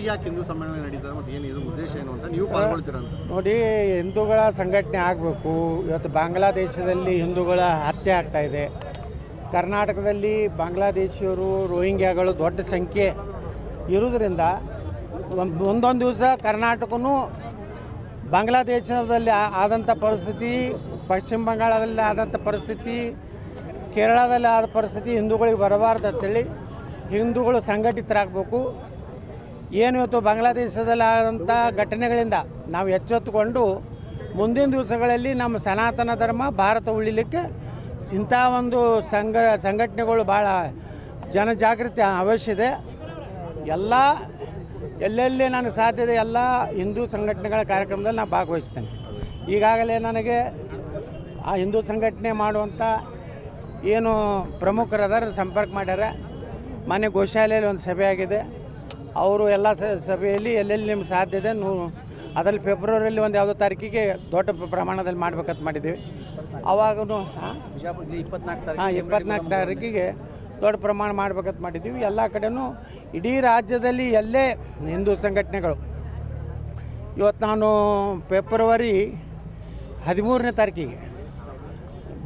ಈಗ ಯಾಕೆ ಹಿಂದೂ ಸಮ್ಮೇಳನ ನಡೀತದೆ ಮತ್ತು ಏನು ಇದು ಉದ್ದೇಶ ಏನು ಅಂತ ನೀವು ಪಾಲ್ಗೊಳ್ತೀರ ಅಂತ? ನೋಡಿ, ಹಿಂದೂಗಳ ಸಂಘಟನೆ ಆಗಬೇಕು. ಇವತ್ತು ಬಾಂಗ್ಲಾದೇಶದಲ್ಲಿ ಹಿಂದೂಗಳ ಹತ್ಯೆ ಆಗ್ತಾಯಿದೆ. ಕರ್ನಾಟಕದಲ್ಲಿ ಬಾಂಗ್ಲಾದೇಶಿಯರು ರೋಹಿಂಗ್ಯಾಗಳು ದೊಡ್ಡ ಸಂಖ್ಯೆ ಇರೋದ್ರಿಂದ ಒಂದೊಂದು ದಿವಸ ಕರ್ನಾಟಕನೂ ಬಾಂಗ್ಲಾದೇಶದಲ್ಲಿ ಆದಂಥ ಪರಿಸ್ಥಿತಿ, ಪಶ್ಚಿಮ ಬಂಗಾಳದಲ್ಲಿ ಆದಂಥ ಪರಿಸ್ಥಿತಿ, ಕೇರಳದಲ್ಲಿ ಆದ ಪರಿಸ್ಥಿತಿ ಹಿಂದೂಗಳಿಗೆ ಬರಬಾರ್ದು ಅಂತೇಳಿ ಹಿಂದೂಗಳು ಸಂಘಟಿತರಾಗಬೇಕು. ಏನು ಇವತ್ತು ಬಾಂಗ್ಲಾದೇಶದಲ್ಲಿ ಆದಂಥ ಘಟನೆಗಳಿಂದ ನಾವು ಎಚ್ಚೆತ್ತುಕೊಂಡು ಮುಂದಿನ ದಿವಸಗಳಲ್ಲಿ ನಮ್ಮ ಸನಾತನ ಧರ್ಮ ಭಾರತ ಉಳಿಲಿಕ್ಕೆ ಇಂಥ ಒಂದು ಸಂಘಟನೆಗಳು ಭಾಳ ಜನಜಾಗೃತಿ ಅವಶ್ಯ ಇದೆ. ಎಲ್ಲ ಎಲ್ಲೆಲ್ಲಿ ನನಗೆ ಸಾಧ್ಯ ಇದೆ ಎಲ್ಲ ಹಿಂದೂ ಸಂಘಟನೆಗಳ ಕಾರ್ಯಕ್ರಮದಲ್ಲಿ ನಾನು ಭಾಗವಹಿಸ್ತೇನೆ. ಈಗಾಗಲೇ ನನಗೆ ಆ ಹಿಂದೂ ಸಂಘಟನೆ ಮಾಡುವಂಥ ಏನು ಪ್ರಮುಖರದಾರ ಸಂಪರ್ಕ ಮಾಡ್ಯಾರ. ಮೊನ್ನೆ ಗೋಶಾಲೆಯಲ್ಲಿ ಒಂದು ಸಭೆ ಆಗಿದೆ. ಅವರು ಎಲ್ಲ ಸಭೆಯಲ್ಲಿ ಎಲ್ಲೆಲ್ಲಿ ನಿಮ್ಗೆ ಸಾಧ್ಯ ಇದೆ ಅದರಲ್ಲಿ ಫೆಬ್ರವರಿಯಲ್ಲಿ ಒಂದು ಯಾವುದೋ ತಾರೀಕಿಗೆ ದೊಡ್ಡ ಪ್ರಮಾಣದಲ್ಲಿ ಮಾಡ್ಬೇಕಂತ ಮಾಡಿದ್ದೀವಿ. ಅವಾಗೂ 24 ತಾರೀಕಿಗೆ ದೊಡ್ಡ ಪ್ರಮಾಣ ಮಾಡ್ಬೇಕಂತ ಮಾಡಿದ್ದೀವಿ. ಎಲ್ಲ ಕಡೆನೂ ಇಡೀ ರಾಜ್ಯದಲ್ಲಿ ಎಲ್ಲೇ ಹಿಂದೂ ಸಂಘಟನೆಗಳು ಇವತ್ತು ನಾನು ಫೆಬ್ರವರಿ 13ನೇ ತಾರೀಕಿಗೆ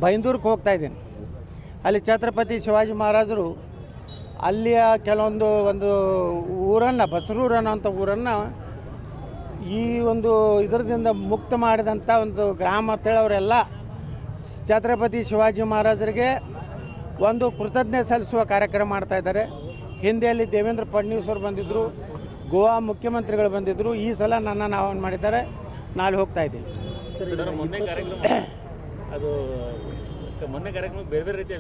ಬೈಂದೂರಿಗೆ ಹೋಗ್ತಾಯಿದ್ದೀನಿ. ಅಲ್ಲಿ ಛತ್ರಪತಿ ಶಿವಾಜಿ ಮಹಾರಾಜರು ಅಲ್ಲಿಯ ಕೆಲವೊಂದು ಊರನ್ನು ಬಸರೂರು ಅನ್ನೋಂಥ ಊರನ್ನು ಈ ಒಂದು ಇದರದಿಂದ ಮುಕ್ತ ಮಾಡಿದಂಥ ಒಂದು ಗ್ರಾಮ ಅಂತೇಳಿ ಅವರೆಲ್ಲ ಛತ್ರಪತಿ ಶಿವಾಜಿ ಮಹಾರಾಜರಿಗೆ ಒಂದು ಕೃತಜ್ಞತೆ ಸಲ್ಲಿಸುವ ಕಾರ್ಯಕ್ರಮ ಮಾಡ್ತಾಯಿದ್ದಾರೆ. ಹಿಂದೆಯಲ್ಲಿ ದೇವೇಂದ್ರ ಫಡ್ನವೀಸ್ ಅವರು ಬಂದಿದ್ದರು, ಗೋವಾ ಮುಖ್ಯಮಂತ್ರಿಗಳು ಬಂದಿದ್ದರು. ಈ ಸಲ ನನ್ನನ್ನು ಆಹ್ವಾನ ಮಾಡಿದ್ದಾರೆ. ನಾಳೆ ಹೋಗ್ತಾ ಇದ್ದೀನಿ. ಮೊನ್ನೆ ಕಾರ್ಯಕ್ರಮ ಬೇರೆ ಬೇರೆ ರೀತಿಯ